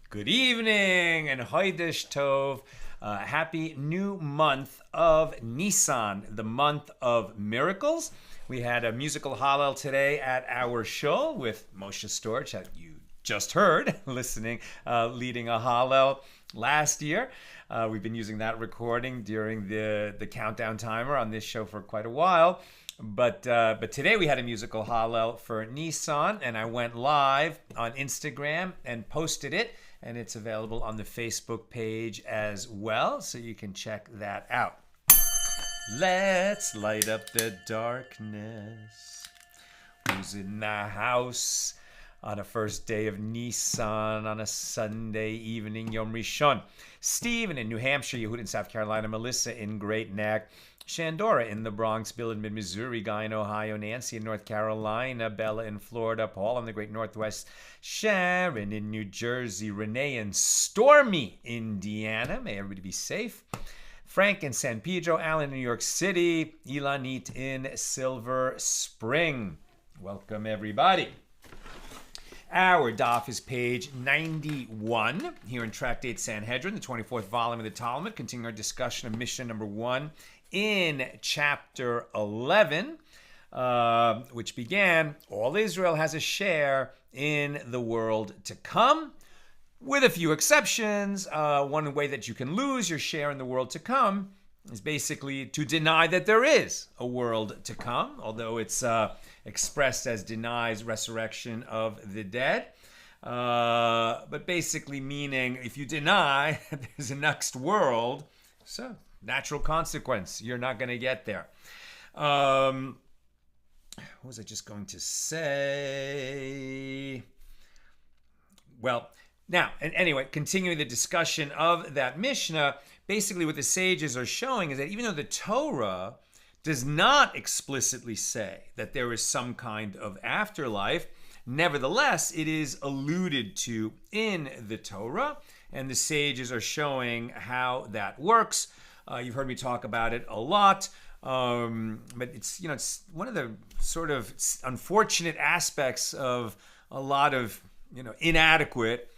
Good evening and Chodesh Tov. Happy new month of Nisan, the month of miracles. We had a musical hallel today at our show with Moshe Storch, that you just heard, leading a hallel last year. We've been using that recording during the countdown timer on this show for quite a while. But today we had a musical hallel for Nisan, and I went live on Instagram and posted it, and it's available on the Facebook page as well, so you can check that out. Let's light up the darkness. Who's in the house on a first day of Nisan on a Sunday evening, Yom Rishon? Stephen in New Hampshire, Yehud in South Carolina, Melissa in Great Neck, Shandora in the Bronx, Bill in mid-Missouri, Guy in Ohio, Nancy in North Carolina, Bella in Florida, Paul in the Great Northwest, Sharon in New Jersey, Renee in Stormy, Indiana. May everybody be safe. Frank in San Pedro, Alan in New York City, Ilanit in Silver Spring. Welcome, everybody. Our daf is page 91 here in Tractate Sanhedrin, the 24th volume of the Talmud, continuing our discussion of Mishnah number 1 in chapter 11, which began, all Israel has a share in the world to come, with a few exceptions. One way that you can lose your share in the world to come is basically to deny that there is a world to come, although it's expressed as denies resurrection of the dead. But basically meaning if you deny there's a next world, so natural consequence, you're not going to get there. What was I just going to say? Well, now, and anyway, continuing the discussion of that Mishnah, basically what the sages are showing is that even though the Torah does not explicitly say that there is some kind of afterlife, nevertheless, it is alluded to in the Torah, and the sages are showing how that works. You've heard me talk about it a lot, but it's one of the sort of unfortunate aspects of a lot of inadequate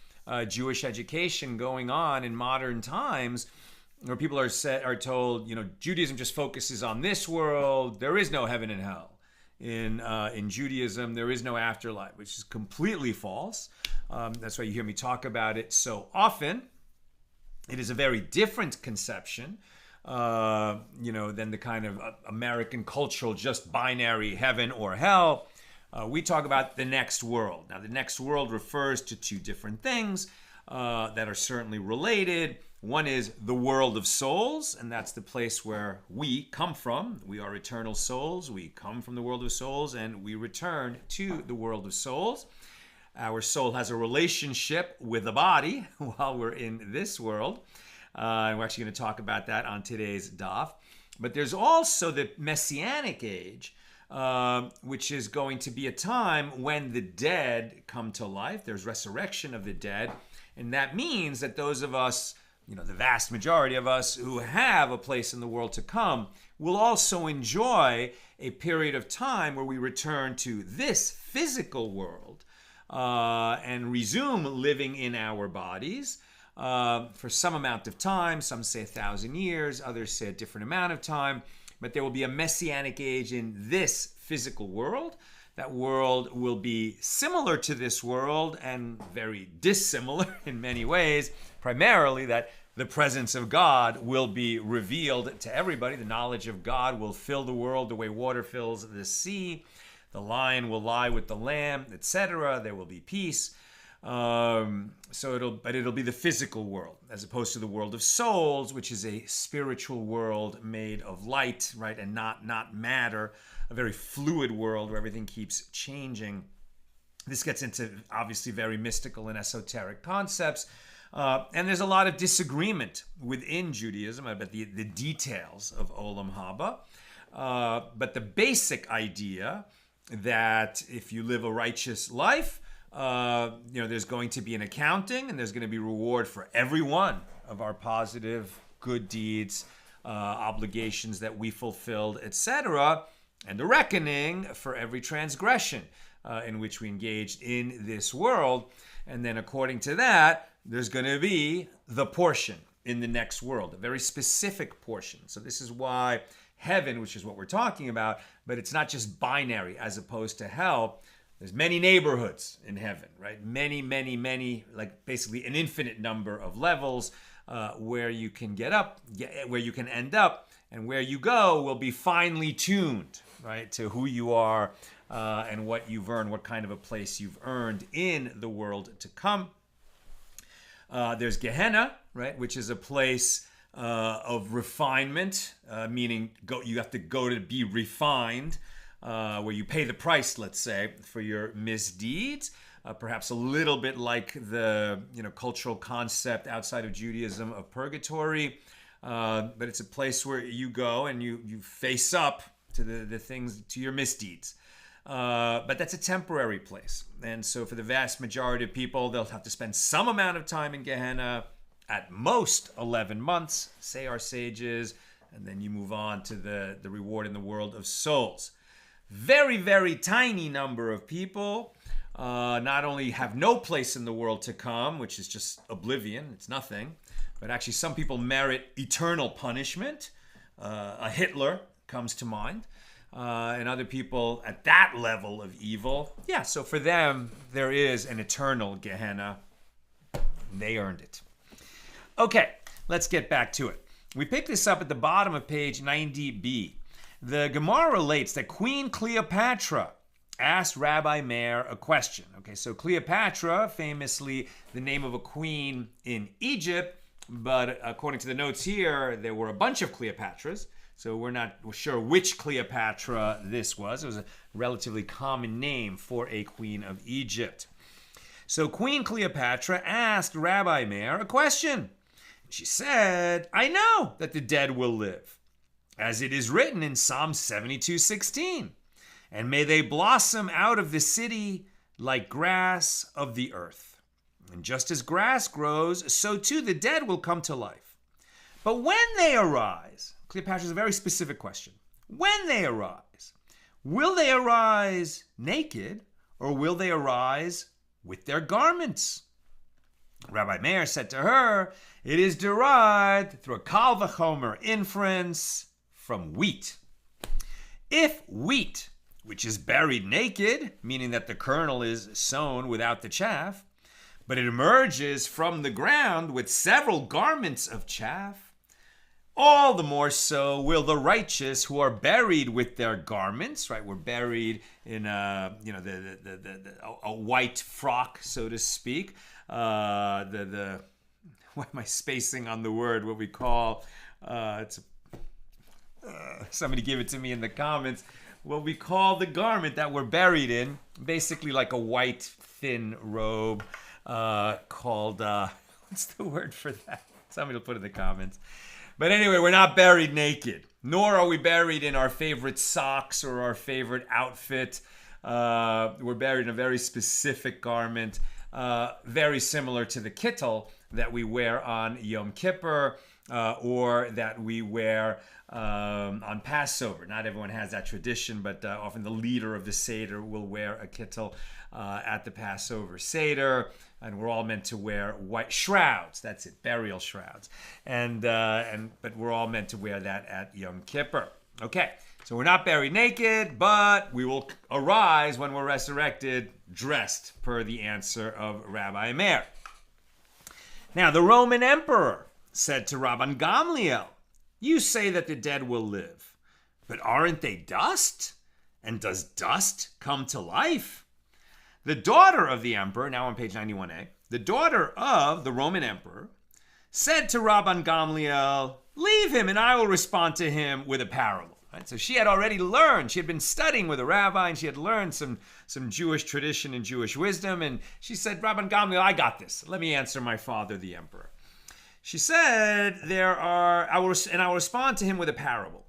Jewish education going on in modern times, where people are told, Judaism just focuses on this world. There is no heaven and hell. In Judaism, there is no afterlife, which is completely false. That's why you hear me talk about it so often. It is a very different conception, than the kind of American cultural just binary heaven or hell. We talk about the next world. Now, the next world refers to two different things that are certainly related. One is the world of souls, and that's the place where we come from. We are eternal souls. We come from the world of souls, and we return to the world of souls. Our soul has a relationship with the body while we're in this world. And we're actually going to talk about that on today's daf. But there's also the Messianic age, which is going to be a time when the dead come to life. There's resurrection of the dead. And that means that those of us, the vast majority of us who have a place in the world to come, will also enjoy a period of time where we return to this physical world and resume living in our bodies for some amount of time. Some say 1,000 years, others say a different amount of time. But there will be a messianic age in this physical world. That world will be similar to this world and very dissimilar in many ways. Primarily that the presence of God will be revealed to everybody. The knowledge of God will fill the world the way water fills the sea. The lion will lie with the lamb, etc. There will be peace. It'll be the physical world as opposed to the world of souls, which is a spiritual world made of light, right, and not matter, a very fluid world where everything keeps changing. This gets into obviously very mystical and esoteric concepts, and there's a lot of disagreement within Judaism about the details of Olam Haba, but the basic idea that if you live a righteous life, there's going to be an accounting and there's going to be reward for every one of our positive good deeds, obligations that we fulfilled, etc., and a reckoning for every transgression in which we engaged in this world. And then according to that, there's going to be the portion in the next world, a very specific portion. So this is why heaven, which is what we're talking about, but it's not just binary as opposed to hell. There's many neighborhoods in heaven, right? Many, like basically an infinite number of levels where you can where you can end up, and where you go will be finely tuned, right, to who you are and what you've earned, what kind of a place you've earned in the world to come. There's Gehenna, right, which is a place of refinement, meaning you have to go to be refined, where you pay the price, let's say, for your misdeeds. Perhaps a little bit like the cultural concept outside of Judaism of purgatory, but it's a place where you go and you face up to the things, to your misdeeds. But that's a temporary place. And so for the vast majority of people, they'll have to spend some amount of time in Gehenna, at most 11 months, say our sages, and then you move on to the reward in the world of souls. Very, very tiny number of people not only have no place in the world to come, which is just oblivion, it's nothing, but actually some people merit eternal punishment. A Hitler comes to mind. And other people at that level of evil, so for them, there is an eternal Gehenna. They earned it. Okay, let's get back to it. We pick this up at the bottom of page 90b. The Gemara relates that Queen Cleopatra asked Rabbi Meir a question. Okay, so Cleopatra, famously the name of a queen in Egypt, but according to the notes here, there were a bunch of Cleopatras. So we're not sure which Cleopatra this was. It was a relatively common name for a queen of Egypt. So Queen Cleopatra asked Rabbi Meir a question. She said, I know that the dead will live, as it is written in Psalm 72:16. And may they blossom out of the city like grass of the earth. And just as grass grows, so too the dead will come to life. But when they arise, Cleopatra is a very specific question. When they arise, will they arise naked or will they arise with their garments? Rabbi Meir said to her, it is derived through a kal v'chomer inference from wheat. If wheat, which is buried naked, meaning that the kernel is sown without the chaff, but it emerges from the ground with several garments of chaff, all the more so will the righteous who are buried with their garments, right? We're buried in a white frock, so to speak. why am I spacing on the word? What we call, somebody give it to me in the comments. What we call the garment that we're buried in, basically like a white thin robe called, what's the word for that? Somebody will put it in the comments. But anyway, we're not buried naked, nor are we buried in our favorite socks or our favorite outfit. We're buried in a very specific garment, very similar to the kittel that we wear on Yom Kippur or that we wear on Passover. Not everyone has that tradition, but often the leader of the Seder will wear a kittel at the Passover Seder. And we're all meant to wear white shrouds. That's it, burial shrouds. But we're all meant to wear that at Yom Kippur. Okay, so we're not buried naked, but we will arise when we're resurrected, dressed, per the answer of Rabbi Meir. Now, the Roman emperor said to Rabbi Gamliel, "You say that the dead will live, but aren't they dust? And does dust come to life?" The daughter of the emperor, now on page 91a, the daughter of the Roman emperor said to Rabbi Gamliel, "Leave him and I will respond to him with a parable." Right? So she had already learned, she had been studying with a rabbi and she had learned some Jewish tradition and Jewish wisdom. And she said, "Rabbi Gamliel, I got this. Let me answer my father, the emperor." She said, I will respond to him with a parable.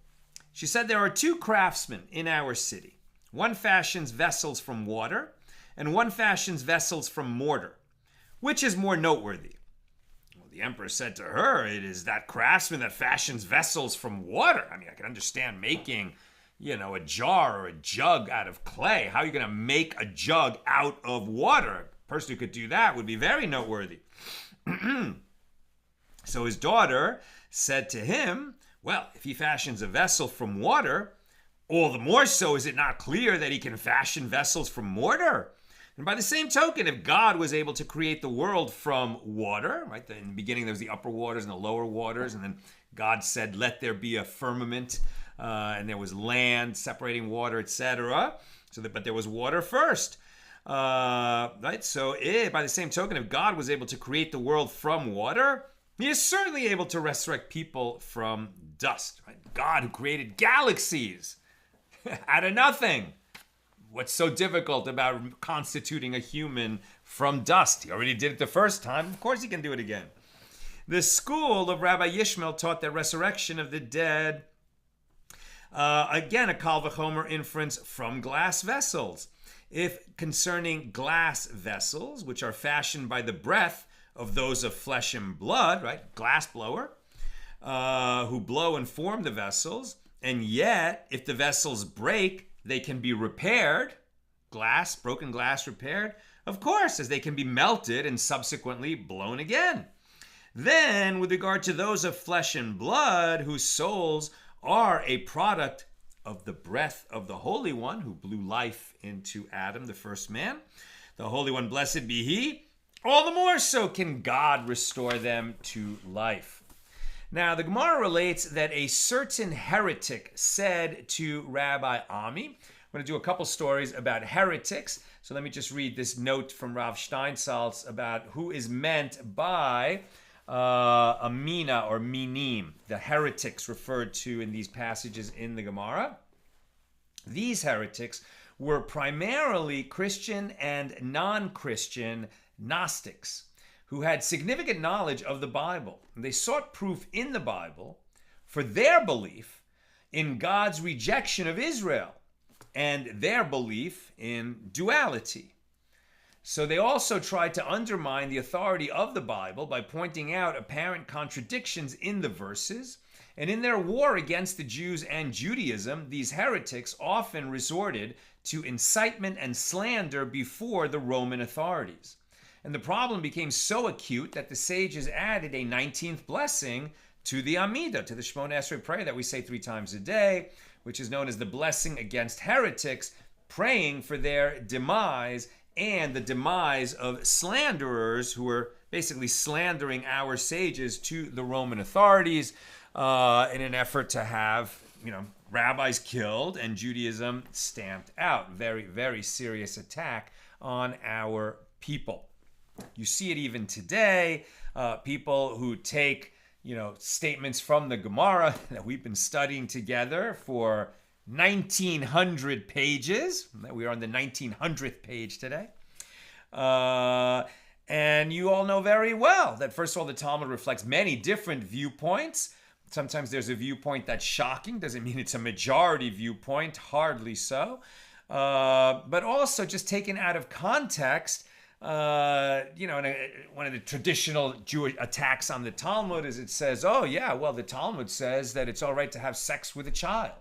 She said, "There are two craftsmen in our city. One fashions vessels from water and one fashions vessels from mortar. Which is more noteworthy?" Well, the emperor said to her, "It is that craftsman that fashions vessels from water." I mean, I can understand making, a jar or a jug out of clay. How are you going to make a jug out of water? A person who could do that would be very noteworthy. So his daughter said to him, "Well, if he fashions a vessel from water, all the more so is it not clear that he can fashion vessels from mortar? And by the same token, if God was able to create the world from water, right? In the beginning, there was the upper waters and the lower waters, and then God said, 'Let there be a firmament,' and there was land separating water, etc. But there was water first, right? So, by the same token, if God was able to create the world from water, He is certainly able to resurrect people from dust. Right? God, who created galaxies out of nothing. What's so difficult about constituting a human from dust? He already did it the first time. Of course he can do it again." The school of Rabbi Ishmael taught that resurrection of the dead, again, a kal v'chomer inference from glass vessels. If concerning glass vessels, which are fashioned by the breath of those of flesh and blood, right? Glass blower, who blow and form the vessels, and yet if the vessels break, they can be repaired. Broken glass repaired, of course, as they can be melted and subsequently blown again. Then, with regard to those of flesh and blood, whose souls are a product of the breath of the Holy One, who blew life into Adam, the first man, the Holy One, blessed be He, all the more so can God restore them to life. Now, the Gemara relates that a certain heretic said to Rabbi Ami, I'm going to do a couple stories about heretics. So let me just read this note from Rav Steinsaltz about who is meant by Amina or Minim, the heretics referred to in these passages in the Gemara. These heretics were primarily Christian and non-Christian Gnostics who had significant knowledge of the Bible. They sought proof in the Bible for their belief in God's rejection of Israel and their belief in duality. So they also tried to undermine the authority of the Bible by pointing out apparent contradictions in the verses. And in their war against the Jews and Judaism, these heretics often resorted to incitement and slander before the Roman authorities. And the problem became so acute that the sages added a 19th blessing to the Amidah, to the Shemona Esrei prayer that we say 3 times a day, which is known as the blessing against heretics, praying for their demise and the demise of slanderers who were basically slandering our sages to the Roman authorities in an effort to have, rabbis killed and Judaism stamped out. Very, very serious attack on our people. You see it even today. People who take, statements from the Gemara that we've been studying together for 1,900 pages. We are on the 1,900th page today. And you all know very well that, first of all, the Talmud reflects many different viewpoints. Sometimes there's a viewpoint that's shocking. Doesn't mean it's a majority viewpoint. Hardly so. But also, just taken out of context, one of the traditional Jewish attacks on the Talmud is it says, the Talmud says that it's all right to have sex with a child.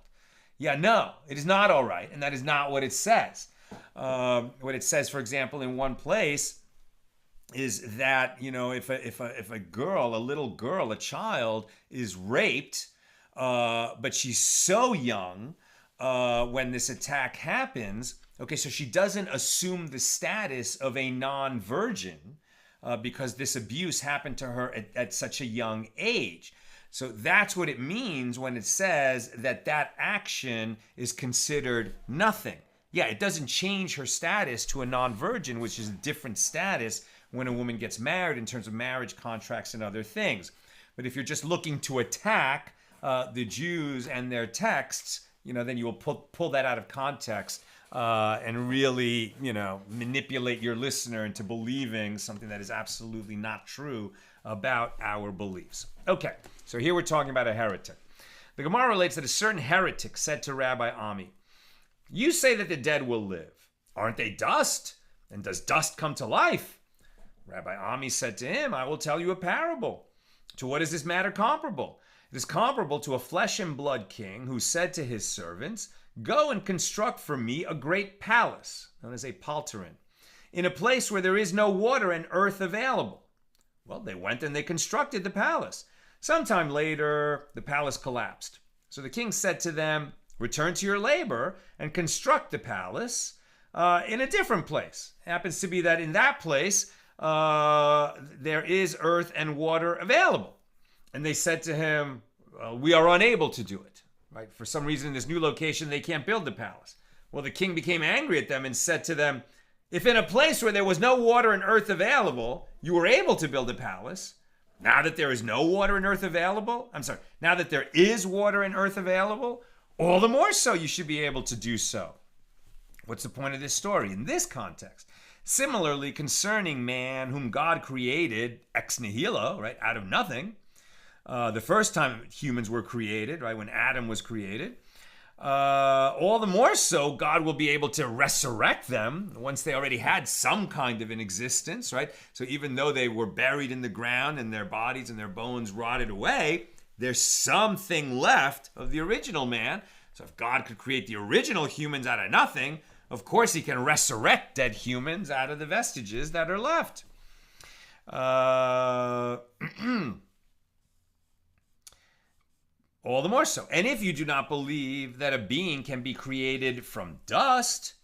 Yeah, no, it is not all right. And that is not what it says. What it says, for example, in one place is that, if a girl, a little girl, a child is raped, but she's so young when this attack happens, okay, so she doesn't assume the status of a non-virgin because this abuse happened to her at such a young age. So that's what it means when it says that action is considered nothing. Yeah, it doesn't change her status to a non-virgin, which is a different status when a woman gets married in terms of marriage contracts and other things. But if you're just looking to attack the Jews and their texts, then you will pull that out of context and really, manipulate your listener into believing something that is absolutely not true about our beliefs. Okay, so here we're talking about a heretic. The Gemara relates that a certain heretic said to Rabbi Ami, "You say that the dead will live. Aren't they dust? And does dust come to life?" Rabbi Ami said to him, "I will tell you a parable. To what is this matter comparable? It is comparable to a flesh and blood king who said to his servants, 'Go and construct for me a great palace,' known as a palterin, 'in a place where there is no water and earth available.' Well, they went and they constructed the palace. Sometime later, the palace collapsed. So the king said to them, 'Return to your labor and construct the palace in a different place.' It happens to be that in that place, there is earth and water available. And they said to him, 'We are unable to do it.' Right? For some reason, in this new location, they can't build the palace. Well, the king became angry at them and said to them, 'If in a place where there was no water and earth available, you were able to build a palace, now that there is no water and earth available, now that there is water and earth available, all the more so you should be able to do so.'" What's the point of this story in this context? Similarly, concerning man whom God created ex nihilo, right, out of nothing, the first time humans were created, right, when Adam was created, all the more so God will be able to resurrect them once they already had some kind of an existence, right? So even though they were buried in the ground and their bodies and their bones rotted away, there's something left of the original man. So if God could create the original humans out of nothing, of course he can resurrect dead humans out of the vestiges that are left. All the more so. And if you do not believe that a being can be created from dust,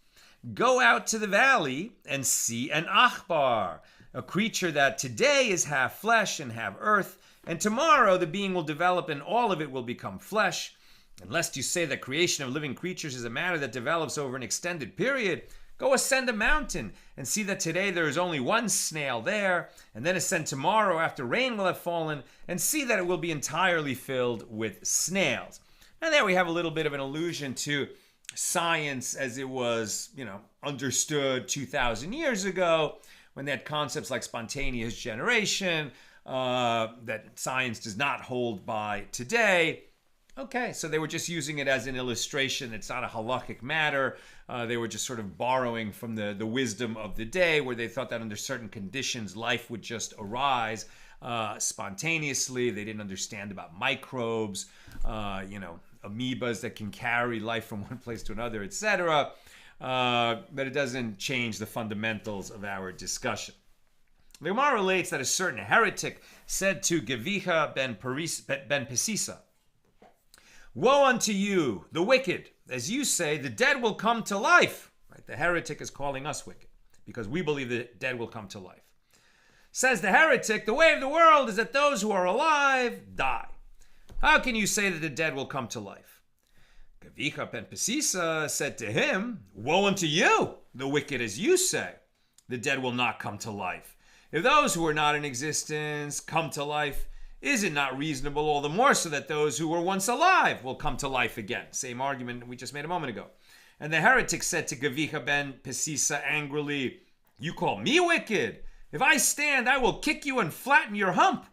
go out to the valley and see an achbar, a creature that today is half flesh and half earth, and tomorrow the being will develop and all of it will become flesh. And lest you say that creation of living creatures is a matter that develops over an extended period, go ascend a mountain and see that today there is only one snail there, and then ascend tomorrow after rain will have fallen and see that it will be entirely filled with snails. And there we have a little bit of an allusion to science as it was, understood 2,000 years ago, when they had concepts like spontaneous generation that science does not hold by today. Okay, so they were just using it as an illustration. It's not a halakhic matter. They were just sort of borrowing from the wisdom of the day, where they thought that under certain conditions, life would just arise spontaneously. They didn't understand about microbes, amoebas that can carry life from one place to another, etc. But it doesn't change the fundamentals of our discussion. The Gemara relates that a certain heretic said to Gviha ben Psisa, "Woe unto you, the wicked! As you say, the dead will come to life." Right? The heretic is calling us wicked because we believe the dead will come to life. Says the heretic, "The way of the world is that those who are alive die. How can you say that the dead will come to life?" Gviha ben Psisa said to him, "Woe unto you, the wicked! As you say, the dead will not come to life. If those who are not in existence come to life, is it not reasonable all the more so that those who were once alive will come to life again? Same argument we just made a moment ago. And the heretic said to Gviha ben Psisa angrily, you call me wicked? If I stand, I will kick you and flatten your hump.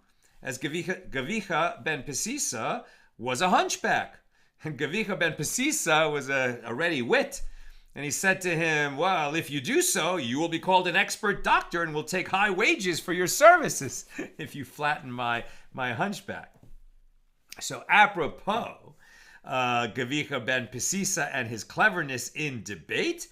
As Gviha ben Psisa was a hunchback. And Gviha ben Psisa was a ready wit. And he said to him, well, if you do so, you will be called an expert doctor and will take high wages for your services if you flatten my hunchback. So apropos Gviha ben Psisa and his cleverness in debate,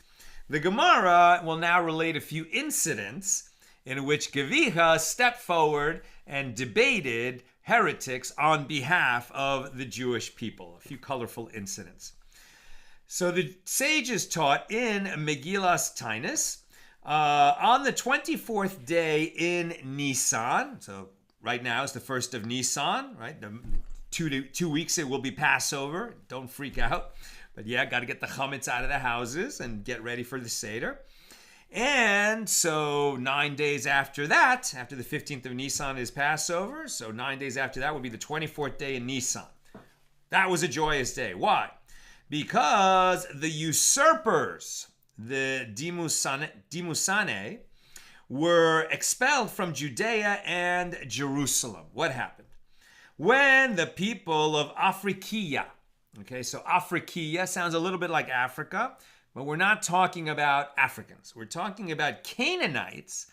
the Gemara will now relate a few incidents in which Gviha stepped forward and debated heretics on behalf of the Jewish people. A few colorful incidents. So the sages taught in Megillas Tainus on the 24th day in Nisan. So right now is the first of Nisan, right? 2 weeks it will be Passover. Don't freak out. But yeah, got to get the chametz out of the houses and get ready for the Seder. And so 9 days after that, after the 15th of Nisan is Passover, so 9 days after that would be the 24th day in Nisan. That was a joyous day. Why? Because the usurpers, the Dimusane, were expelled from Judea and Jerusalem. What happened? When the people of Afrikiya, okay, so Afrikiya sounds a little bit like Africa, but we're not talking about Africans. We're talking about Canaanites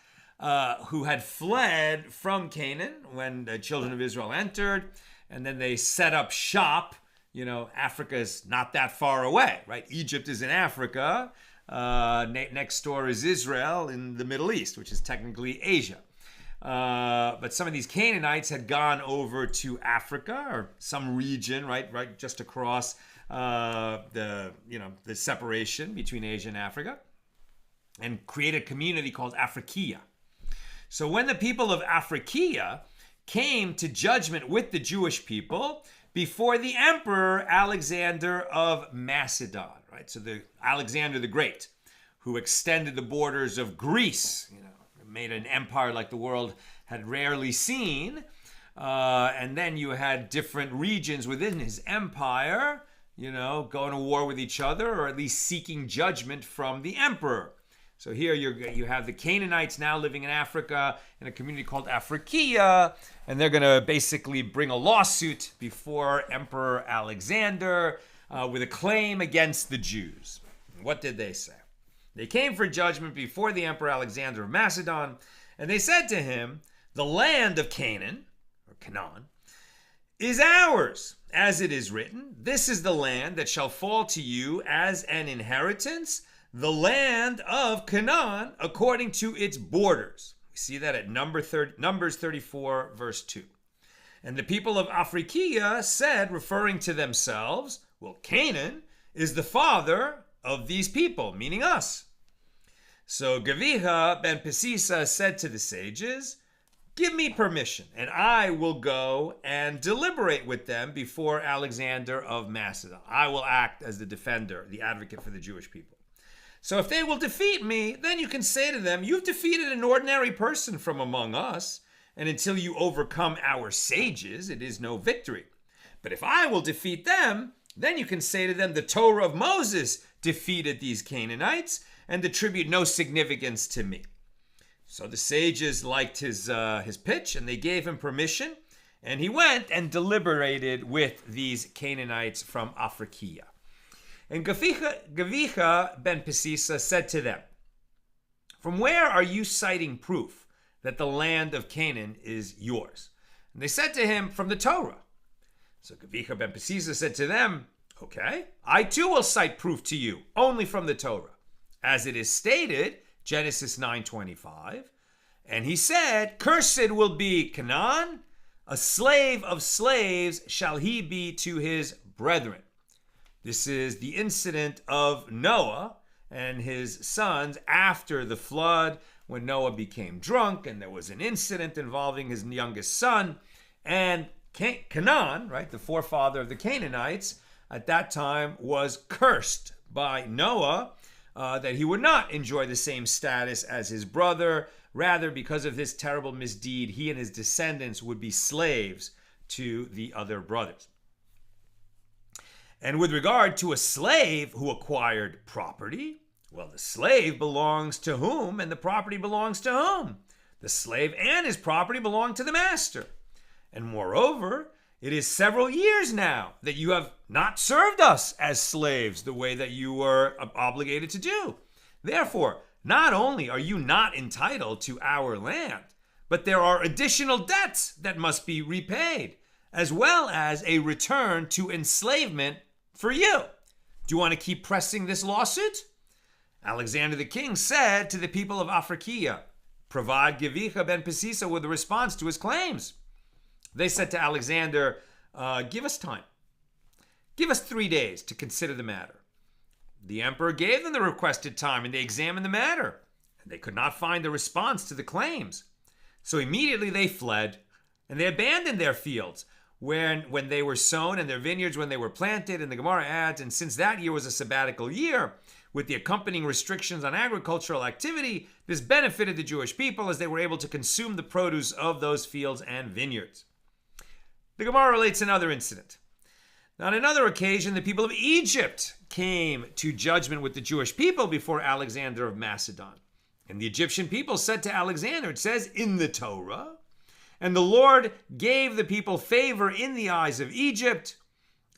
who had fled from Canaan when the children of Israel entered, and then they set up shop. You know, Africa is not that far away, right? Egypt is in Africa. Next door is Israel in the Middle East, which is technically Asia. But some of these Canaanites had gone over to Africa or some region, right just across the separation between Asia and Africa, and created a community called Afrikiya. So when the people of Afrikiya came to judgment with the Jewish people before the emperor Alexander of Macedon, right? So the Alexander the Great, who extended the borders of Greece, made an empire like the world had rarely seen. And then you had different regions within his empire, going to war with each other, or at least seeking judgment from the emperor. So here you have the Canaanites now living in Africa in a community called Afrikiya, and they're going to basically bring a lawsuit before Emperor Alexander with a claim against the Jews. What did they say? They came for judgment before the Emperor Alexander of Macedon, and they said to him, the land of Canaan, or Canaan, is ours. As it is written, this is the land that shall fall to you as an inheritance, the land of Canaan according to its borders. We see that at Numbers 34, verse 2. And the people of Afrikiya said, referring to themselves, well, Canaan is the father of these people, meaning us. So Gviha ben Psisa said to the sages, give me permission, and I will go and deliberate with them before Alexander of Macedon. I will act as the defender, the advocate for the Jewish people. So if they will defeat me, then you can say to them, you've defeated an ordinary person from among us, and until you overcome our sages, it is no victory. But if I will defeat them, then you can say to them, the Torah of Moses defeated these Canaanites, and attribute no significance to me. So the sages liked his pitch, and they gave him permission, and he went and deliberated with these Canaanites from Afrikiya. And Gviha ben Psisa said to them, from where are you citing proof that the land of Canaan is yours? And they said to him, from the Torah. So Gviha ben Psisa said to them, okay, I too will cite proof to you, only from the Torah. As it is stated, Genesis 9:25, and he said, cursed will be Canaan, a slave of slaves shall he be to his brethren. This is the incident of Noah and his sons after the flood, when Noah became drunk and there was an incident involving his youngest son. And Canaan, right, the forefather of the Canaanites, at that time was cursed by Noah that he would not enjoy the same status as his brother. Rather, because of this terrible misdeed, he and his descendants would be slaves to the other brothers. And with regard to a slave who acquired property, well, the slave belongs to whom and the property belongs to whom? The slave and his property belong to the master. And moreover, it is several years now that you have not served us as slaves the way that you were obligated to do. Therefore, not only are you not entitled to our land, but there are additional debts that must be repaid, as well as a return to enslavement for you. Do you want to keep pressing this lawsuit? Alexander the king said to the people of Afrikiya, provide Gviha ben Psisa with a response to his claims. They said to Alexander, give us time. Give us 3 days to consider the matter. The emperor gave them the requested time, and they examined the matter. And they could not find a response to the claims. So immediately they fled, and they abandoned their fields when they were sown, and their vineyards when they were planted. And the Gemara adds, and since that year was a sabbatical year, with the accompanying restrictions on agricultural activity, this benefited the Jewish people as they were able to consume the produce of those fields and vineyards. The Gemara relates another incident. On another occasion, the people of Egypt came to judgment with the Jewish people before Alexander of Macedon. And the Egyptian people said to Alexander, it says in the Torah, and the Lord gave the people favor in the eyes of Egypt,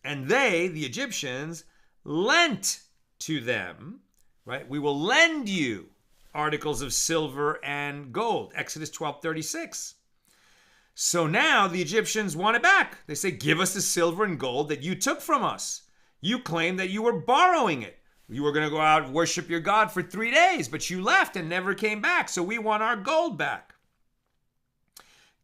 and they, the Egyptians, lent to them, right? We will lend you articles of silver and gold. Exodus 12:36. So now the Egyptians want it back. They say, give us the silver and gold that you took from us. You claim that you were borrowing it. You were going to go out and worship your God for 3 days, but you left and never came back. So we want our gold back.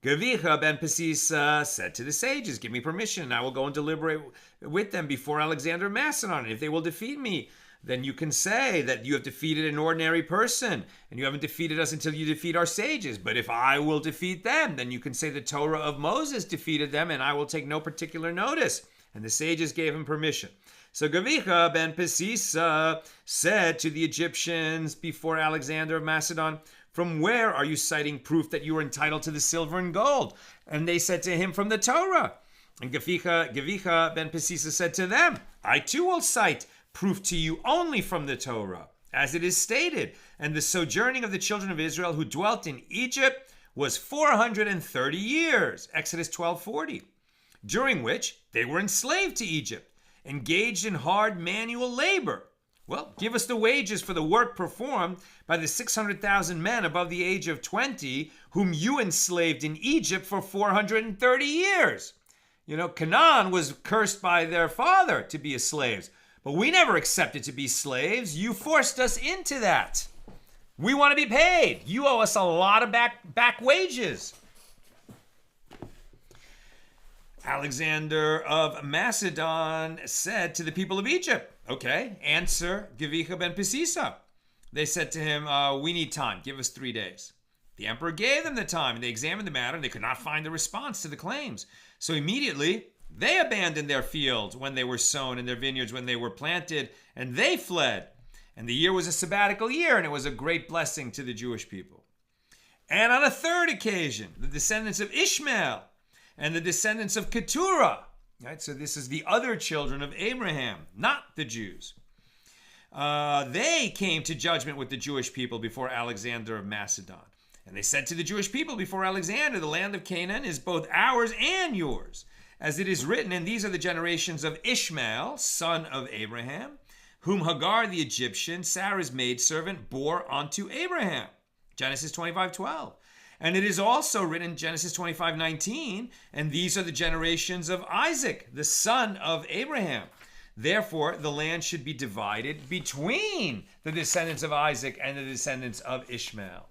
Gviha ben Psisa said to the sages, give me permission and I will go and deliberate with them before Alexander of Macedon. And if they will defeat me, then you can say that you have defeated an ordinary person and you haven't defeated us until you defeat our sages. But if I will defeat them, then you can say the Torah of Moses defeated them and I will take no particular notice. And the sages gave him permission. So Gviha ben Psisa said to the Egyptians before Alexander of Macedon, from where are you citing proof that you are entitled to the silver and gold? And they said to him, from the Torah. And Gviha ben Psisa said to them, I too will cite proof to you only from the Torah, as it is stated. And the sojourning of the children of Israel who dwelt in Egypt was 430 years, Exodus 12:40, during which they were enslaved to Egypt, engaged in hard manual labor. Well, give us the wages for the work performed by the 600,000 men above the age of 20, whom you enslaved in Egypt for 430 years. You know, Canaan was cursed by their father to be slaves. But we never accepted to be slaves. You forced us into that. We want to be paid. You owe us a lot of back wages. Alexander of Macedon said to the people of Egypt, okay, answer Gviha ben Psisa. They said to him, we need time. Give us 3 days. The emperor gave them the time, and they examined the matter, and they could not find a response to the claims. So immediately, they abandoned their fields when they were sown and their vineyards when they were planted, and they fled. And the year was a sabbatical year, and it was a great blessing to the Jewish people. And on a third occasion, the descendants of Ishmael and the descendants of Ketura, right? So this is the other children of Abraham, not the Jews. They came to judgment with the Jewish people before Alexander of Macedon. And they said to the Jewish people before Alexander, the land of Canaan is both ours and yours. As it is written, and these are the generations of Ishmael, son of Abraham, whom Hagar the Egyptian, Sarah's maidservant, bore unto Abraham. Genesis 25:12. And it is also written in Genesis 25:19, and these are the generations of Isaac, the son of Abraham. Therefore, the land should be divided between the descendants of Isaac and the descendants of Ishmael.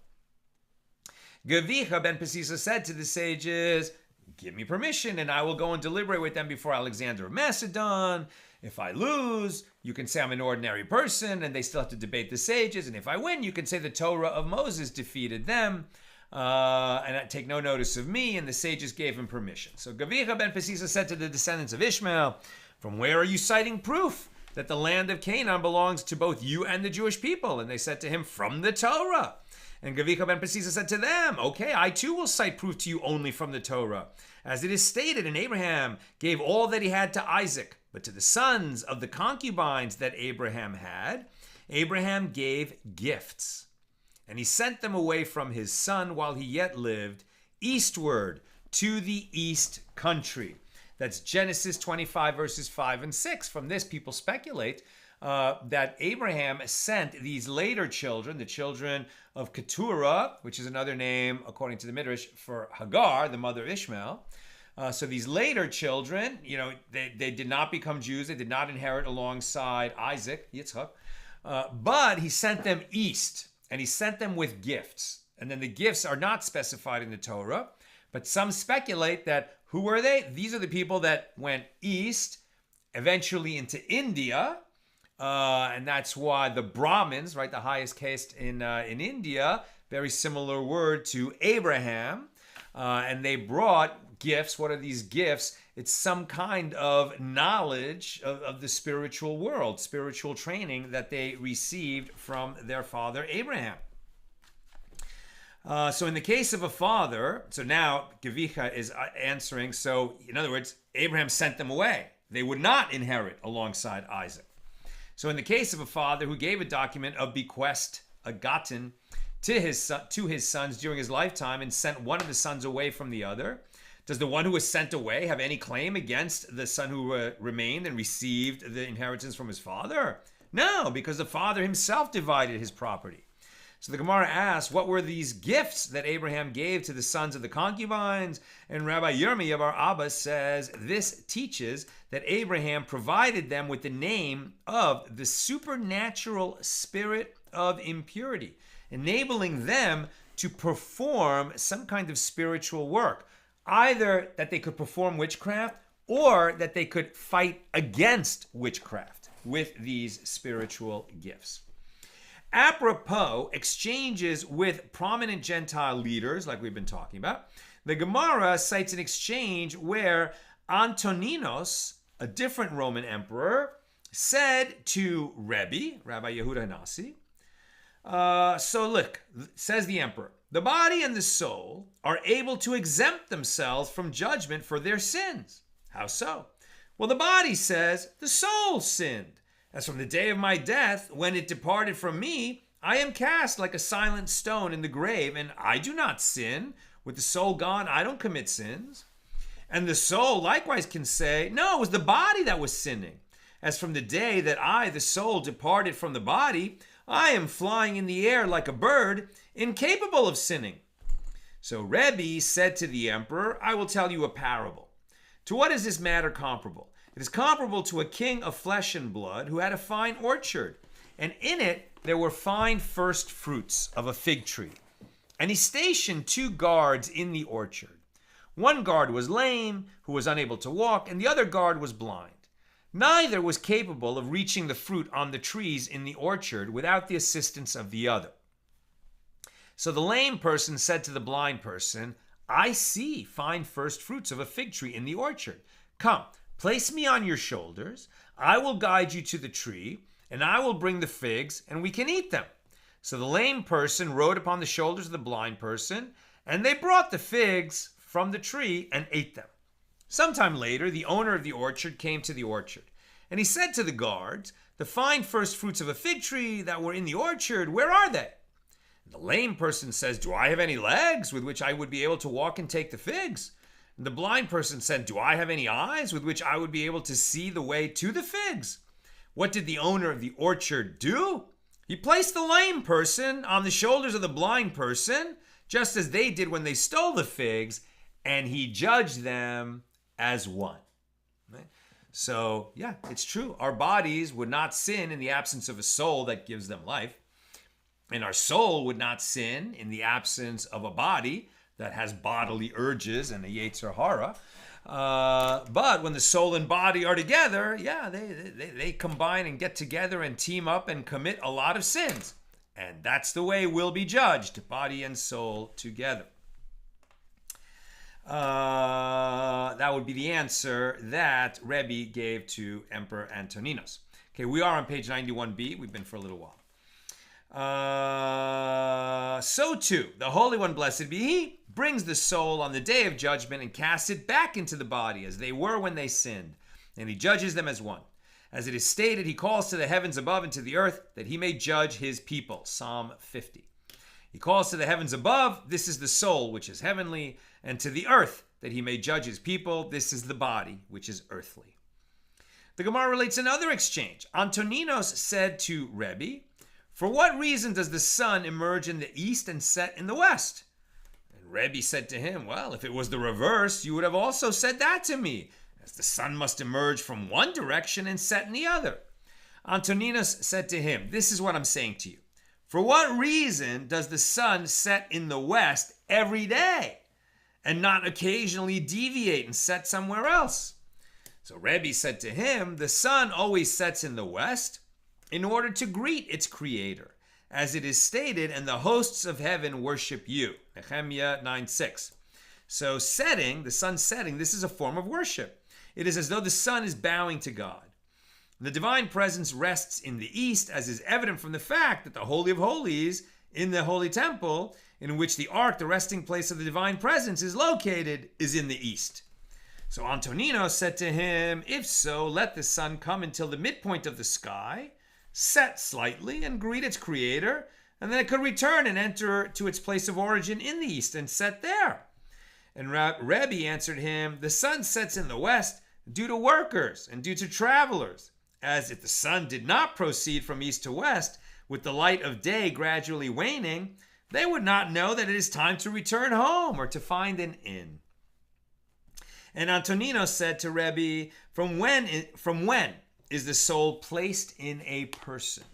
Gviha ben Psisa said to the sages, give me permission and I will go and deliberate with them before Alexander of Macedon. If I lose, you can say I'm an ordinary person and they still have to debate the sages. And if I win, you can say the Torah of Moses defeated them and take no notice of me. And the sages gave him permission. So Gviha ben Psisa said to the descendants of Ishmael, from where are you citing proof that the land of Canaan belongs to both you and the Jewish people. And they said to him, from the Torah. And Gviha ben Psisa said to them, okay, I too will cite proof to you only from the Torah. As it is stated, and Abraham gave all that he had to Isaac, but to the sons of the concubines that Abraham had, Abraham gave gifts. And he sent them away from his son while he yet lived, eastward to the east country. That's Genesis 25, verses 5 and 6. From this, people speculate that Abraham sent these later children, the children of Ketura, which is another name, according to the Midrash, for Hagar, the mother of Ishmael. So these later children, they did not become Jews. They did not inherit alongside Isaac, Yitzchak. But he sent them east, and he sent them with gifts. And then the gifts are not specified in the Torah, but some speculate that who were they? These are the people that went east, eventually into India, and that's why the Brahmins, right, the highest caste in India, very similar word to Abraham, and they brought gifts. What are these gifts? It's some kind of knowledge of the spiritual world, spiritual training that they received from their father Abraham. So in the case of a father, so now Gviha is answering, so in other words, Abraham sent them away. They would not inherit alongside Isaac. So in the case of a father who gave a document of bequest, a gatin, to his sons during his lifetime and sent one of the sons away from the other, does the one who was sent away have any claim against the son who remained and received the inheritance from his father? No, because the father himself divided his property. So the Gemara asks, what were these gifts that Abraham gave to the sons of the concubines? And Rabbi Yirmiyah bar Abba says, this teaches that Abraham provided them with the name of the supernatural spirit of impurity, enabling them to perform some kind of spiritual work, either that they could perform witchcraft or that they could fight against witchcraft with these spiritual gifts. Apropos exchanges with prominent Gentile leaders, like we've been talking about, the Gemara cites an exchange where Antoninos, a different Roman emperor, said to Rabbi Yehuda Hanasi, so look, says the emperor, the body and the soul are able to exempt themselves from judgment for their sins. How so? Well, the body says, the soul sinned. As from the day of my death, when it departed from me, I am cast like a silent stone in the grave, and I do not sin. With the soul gone, I don't commit sins. And the soul likewise can say, no, it was the body that was sinning. As from the day that I, the soul, departed from the body, I am flying in the air like a bird, incapable of sinning. So Rebbe said to the emperor, I will tell you a parable. To what is this matter comparable? It is comparable to a king of flesh and blood who had a fine orchard, and in it there were fine first fruits of a fig tree. And he stationed 2 guards in the orchard. One guard was lame, who was unable to walk, and the other guard was blind. Neither was capable of reaching the fruit on the trees in the orchard without the assistance of the other. So the lame person said to the blind person, I see fine first fruits of a fig tree in the orchard. Come, place me on your shoulders, I will guide you to the tree, and I will bring the figs, and we can eat them. So the lame person rode upon the shoulders of the blind person, and they brought the figs from the tree and ate them. Sometime later, the owner of the orchard came to the orchard, and he said to the guards, the fine first fruits of a fig tree that were in the orchard, where are they? And the lame person says, do I have any legs with which I would be able to walk and take the figs? And the blind person said, do I have any eyes with which I would be able to see the way to the figs? What did the owner of the orchard do? He placed the lame person on the shoulders of the blind person, just as they did when they stole the figs, and he judged them as one. Right? So, yeah, it's true. Our bodies would not sin in the absence of a soul that gives them life. And our soul would not sin in the absence of a body that has bodily urges and a Yetzer Hara. But when the soul and body are together, yeah, they combine and get together and team up and commit a lot of sins. And that's the way we'll be judged, body and soul together. That would be the answer that Rebbe gave to Emperor Antoninos. Okay, we are on page 91b. We've been for a little while. So too, the Holy One, blessed be He, brings the soul on the day of judgment and casts it back into the body as they were when they sinned, and He judges them as one. As it is stated, He calls to the heavens above and to the earth that He may judge His people. Psalm 50. He calls to the heavens above, this is the soul which is heavenly, and to the earth that He may judge His people, this is the body which is earthly. The Gemara relates another exchange. Antoninos said to Rebbe, for what reason does the sun emerge in the east and set in the west? And Rebbe said to him, well, if it was the reverse, you would have also said that to me, as the sun must emerge from one direction and set in the other. Antoninos said to him, this is what I'm saying to you. For what reason does the sun set in the west every day and not occasionally deviate and set somewhere else? So Rebbe said to him, the sun always sets in the west in order to greet its creator, as it is stated, and the hosts of heaven worship you. Nehemiah 9:6. So setting, the sun setting, this is a form of worship. It is as though the sun is bowing to God. The divine presence rests in the east, as is evident from the fact that the Holy of Holies in the Holy Temple, in which the ark, the resting place of the divine presence, is located, is in the east. So Antonino said to him, if so, let the sun come until the midpoint of the sky, set slightly, and greet its creator, and then it could return and enter to its place of origin in the east and set there. And Rebbe answered him, the sun sets in the west due to workers and due to travelers, as if the sun did not proceed from east to west, with the light of day gradually waning, they would not know that it is time to return home or to find an inn. And Antonino said to Rebbe, from when is the soul placed in a person?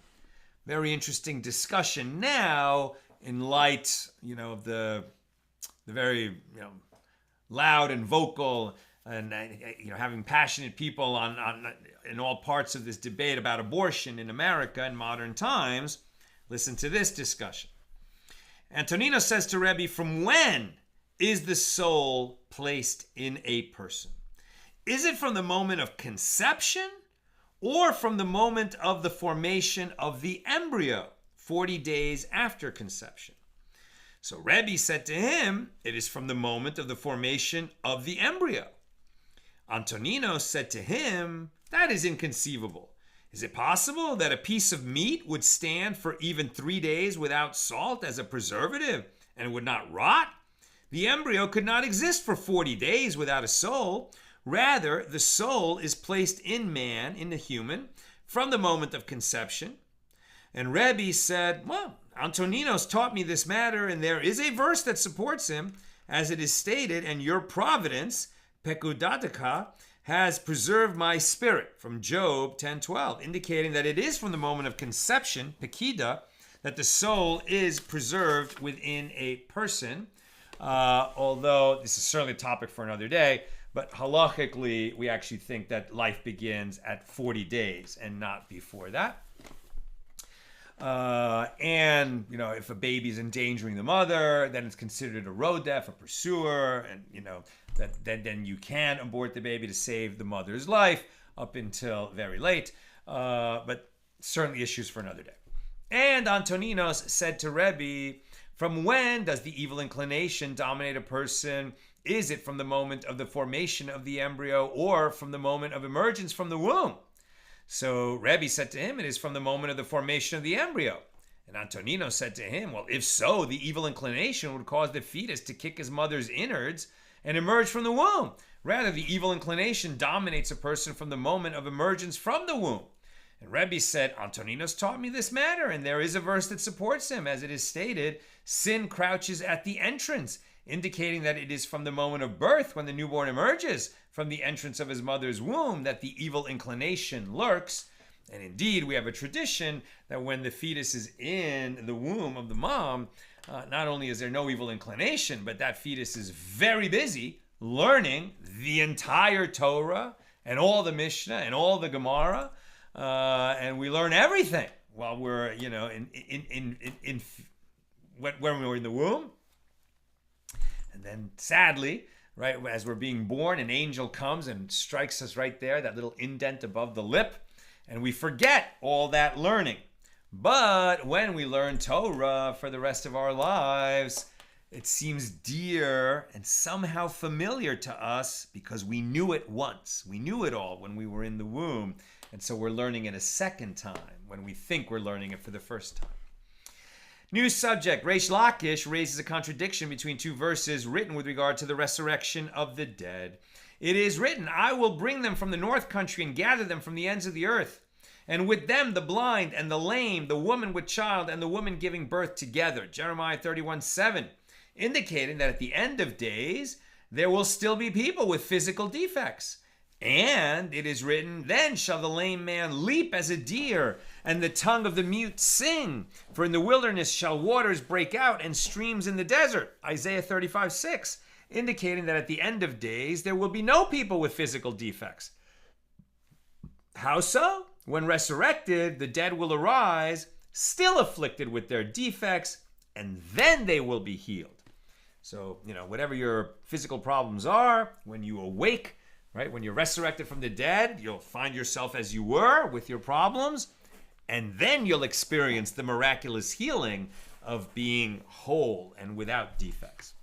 Very interesting discussion now in light, of the very, loud and vocal and having passionate people on in all parts of this debate about abortion in America in modern times. Listen to this discussion. Antonino says to Rebbe, from when is the soul placed in a person? Is it from the moment of conception or from the moment of the formation of the embryo, 40 days after conception? So Rebbe said to him, it is from the moment of the formation of the embryo. Antonino said to him, that is inconceivable. Is it possible that a piece of meat would stand for even 3 days without salt as a preservative and would not rot? The embryo could not exist for 40 days without a soul. Rather, the soul is placed in man, in the human, from the moment of conception. And Rebbe said, well, Antoninos taught me this matter, and there is a verse that supports him, as it is stated, and your providence, Pekudataka, has preserved my spirit, from Job 10:12, indicating that it is from the moment of conception, Pekida, that the soul is preserved within a person. Although this is certainly a topic for another day, but halachically, we actually think that life begins at 40 days and not before that. And if a baby is endangering the mother, then it's considered a rodef, a pursuer, and then you can abort the baby to save the mother's life up until very late. But certainly issues for another day. And Antoninos said to Rebbe, from when does the evil inclination dominate a person? Is it from the moment of the formation of the embryo or from the moment of emergence from the womb? So Rebbe said to him, it is from the moment of the formation of the embryo. And Antonino said to him, well, if so, the evil inclination would cause the fetus to kick his mother's innards and emerge from the womb. Rather, the evil inclination dominates a person from the moment of emergence from the womb. And Rebbe said, Antoninos taught me this matter, and there is a verse that supports him, as it is stated, sin crouches at the entrance, indicating that it is from the moment of birth, when the newborn emerges from the entrance of his mother's womb, that the evil inclination lurks. And indeed, we have a tradition that when the fetus is in the womb of the mom, not only is there no evil inclination, but that fetus is very busy learning the entire Torah and all the Mishna and all the Gemara, and we learn everything while we're, when we're in the womb. And then sadly, right, as we're being born, an angel comes and strikes us right there, that little indent above the lip. and we forget all that learning. But when we learn Torah for the rest of our lives, it seems dear and somehow familiar to us because we knew it once. We knew it all when we were in the womb. And so we're learning it a second time when we think we're learning it for the first time. New subject. Reish Lakish raises a contradiction between two verses written with regard to the resurrection of the dead. It is written, I will bring them from the north country and gather them from the ends of the earth. And with them the blind and the lame, the woman with child and the woman giving birth together. Jeremiah 31:7. Indicating that at the end of days, there will still be people with physical defects. And it is written, then shall the lame man leap as a deer, and the tongue of the mute sing. For in the wilderness shall waters break out, and streams in the desert. Isaiah 35:6, indicating that at the end of days, there will be no people with physical defects. How so? When resurrected, the dead will arise, still afflicted with their defects, and then they will be healed. So, whatever your physical problems are, when you awake, right, when you're resurrected from the dead, you'll find yourself as you were with your problems, and then you'll experience the miraculous healing of being whole and without defects.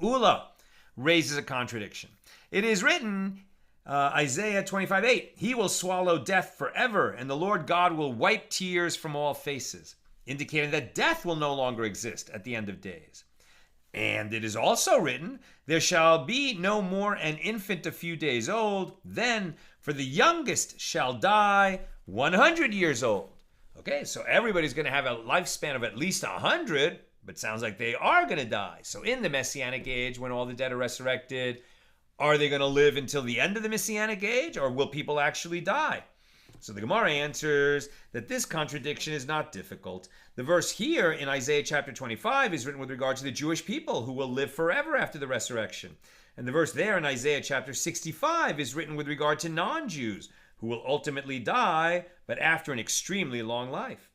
Ula raises a contradiction. It is written, Isaiah 25:8, he will swallow death forever, and the Lord God will wipe tears from all faces, indicating that death will no longer exist at the end of days. And it is also written, there shall be no more an infant a few days old, then for the youngest shall die 100 years old. Okay, so everybody's going to have a lifespan of at least 100, but sounds like they are going to die. So in the Messianic age, when all the dead are resurrected, are they going to live until the end of the Messianic age, or will people actually die? So the Gemara answers that this contradiction is not difficult. The verse here in Isaiah chapter 25 is written with regard to the Jewish people who will live forever after the resurrection. And the verse there in Isaiah chapter 65 is written with regard to non-Jews who will ultimately die, but after an extremely long life.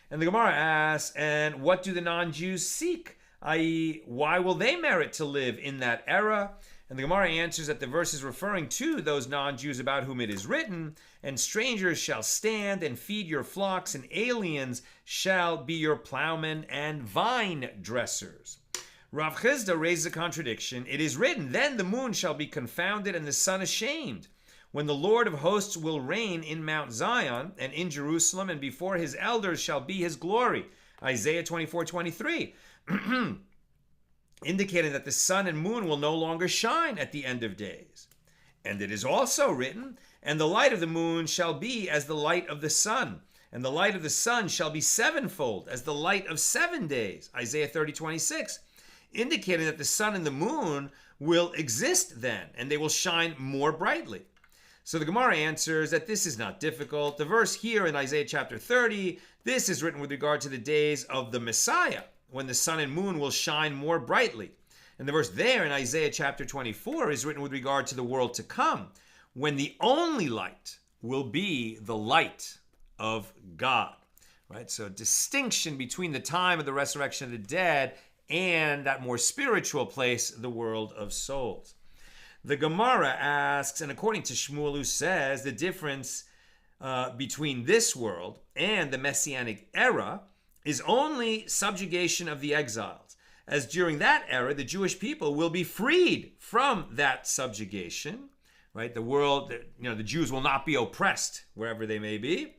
And the Gemara asks, and what do the non-Jews seek? I.e., why will they merit to live in that era? And the Gemara answers that the verse is referring to those non-Jews about whom it is written, and strangers shall stand and feed your flocks, and aliens shall be your plowmen and vine dressers. Rav Chisda raises a contradiction. It is written, then the moon shall be confounded and the sun ashamed, when the Lord of hosts will reign in Mount Zion and in Jerusalem, and before his elders shall be his glory. Isaiah 24:23. Indicating that the sun and moon will no longer shine at the end of days. And it is also written, and the light of the moon shall be as the light of the sun, and the light of the sun shall be sevenfold as the light of 7 days. Isaiah 30:26, indicating that the sun and the moon will exist then, and they will shine more brightly. So the Gemara answers that this is not difficult. The verse here in Isaiah chapter 30, this is written with regard to the days of the Messiah, when the sun and moon will shine more brightly. And the verse there in Isaiah chapter 24 is written with regard to the world to come, when the only light will be the light of God. Right? So distinction between the time of the resurrection of the dead and that more spiritual place, the world of souls. The Gemara asks, and according to Shmuel, who says the difference between this world and the Messianic era is only subjugation of the exiles, as during that era, the Jewish people will be freed from that subjugation, right? The world, the Jews will not be oppressed wherever they may be.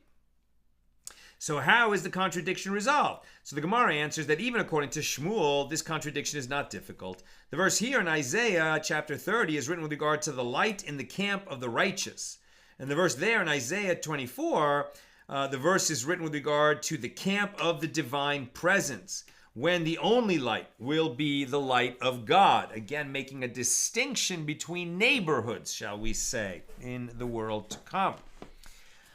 So how is the contradiction resolved? So the Gemara answers that even according to Shmuel, this contradiction is not difficult. The verse here in Isaiah chapter 30 is written with regard to the light in the camp of the righteous. And the verse there in Isaiah 24, the verse is written with regard to the camp of the divine presence, when the only light will be the light of God. Again, making a distinction between neighborhoods, shall we say, in the world to come.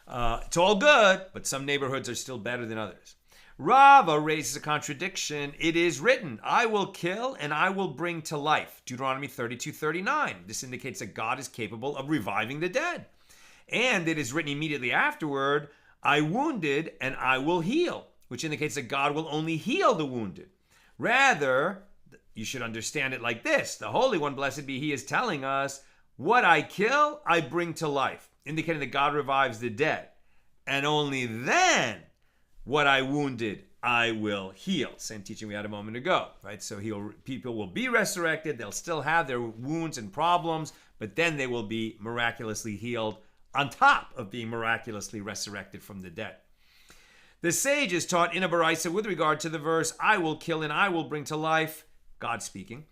It's all good, but some neighborhoods are still better than others. Rava raises a contradiction. It is written, I will kill and I will bring to life. Deuteronomy 32:39. This indicates that God is capable of reviving the dead. And it is written immediately afterward, I wounded and I will heal, which indicates that God will only heal the wounded. Rather, you should understand it like this. The Holy One, blessed be He, is telling us, What I kill, I bring to life, indicating that God revives the dead. And only then, what I wounded, I will heal. Same teaching we had a moment ago, right? So people will be resurrected. They'll still have their wounds and problems, but then they will be miraculously healed on top of being miraculously resurrected from the dead. The sages taught in a Baraisa with regard to the verse, I will kill and I will bring to life, God speaking.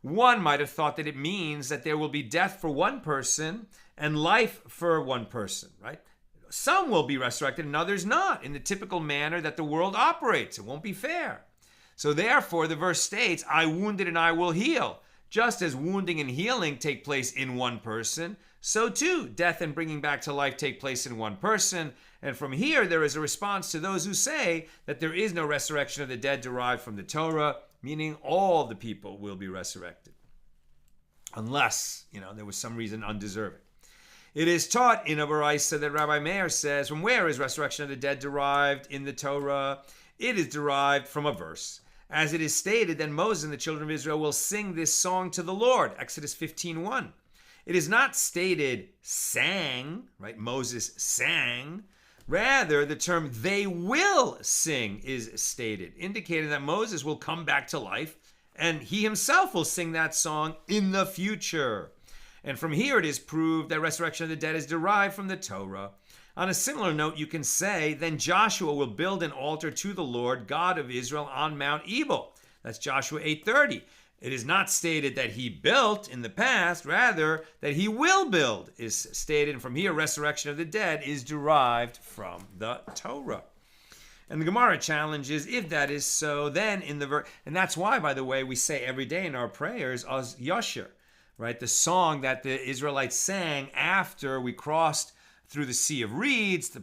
One might have thought that it means that there will be death for one person and life for one person, right? Some will be resurrected and others not, in the typical manner that the world operates. It won't be fair. So therefore, the verse states, I wounded and I will heal. Just as wounding and healing take place in one person, so too, death and bringing back to life take place in one person. And from here, there is a response to those who say that there is no resurrection of the dead derived from the Torah, meaning all the people will be resurrected. Unless, there was some reason undeserving. It is taught in a Baraisa that Rabbi Meir says, from where is resurrection of the dead derived in the Torah? It is derived from a verse. As it is stated, then Moses and the children of Israel will sing this song to the Lord, Exodus 15:1. It is not stated sang, right? Moses sang. Rather, the term they will sing is stated, indicating that Moses will come back to life and he himself will sing that song in the future. And from here it is proved that resurrection of the dead is derived from the Torah. On a similar note, you can say, then Joshua will build an altar to the Lord, God of Israel, on Mount Ebal. That's Joshua 8:30. It is not stated that he built in the past, rather that he will build is stated. And from here, resurrection of the dead is derived from the Torah. And the Gemara challenges, if that is so, then in the verse, and that's why, by the way, we say every day in our prayers, Az Yashir, right? The song that the Israelites sang after we crossed through the Sea of Reeds, the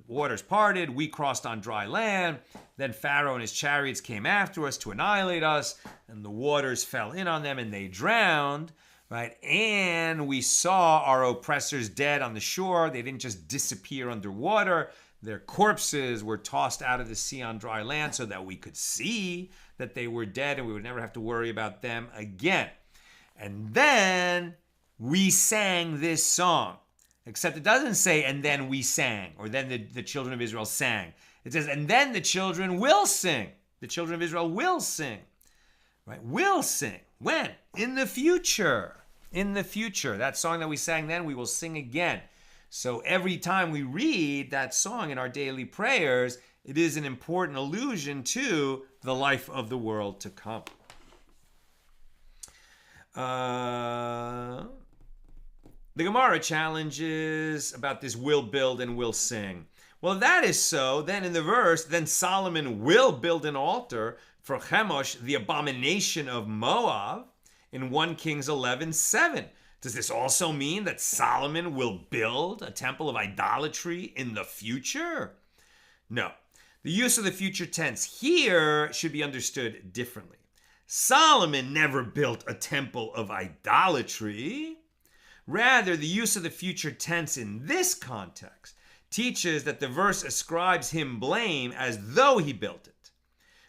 waters parted, we crossed on dry land, then Pharaoh and his chariots came after us to annihilate us, and the waters fell in on them and they drowned, right? And we saw our oppressors dead on the shore. They didn't just disappear underwater. Their corpses were tossed out of the sea on dry land so that we could see that they were dead and we would never have to worry about them again. And then we sang this song. Except it doesn't say, and then we sang, or then the children of Israel sang. It says, and then the children will sing. The children of Israel will sing. Right? Will sing. When? In the future. In the future. That song that we sang then, we will sing again. So every time we read that song in our daily prayers, it is an important allusion to the life of the world to come. The Gemara challenges about this will build and will sing. Well, if that is so, then in the verse, then Solomon will build an altar for Chemosh, the abomination of Moab, in 1 Kings 11:7. Does this also mean that Solomon will build a temple of idolatry in the future? No. The use of the future tense here should be understood differently. Solomon never built a temple of idolatry. Rather, the use of the future tense in this context teaches that the verse ascribes him blame as though he built it,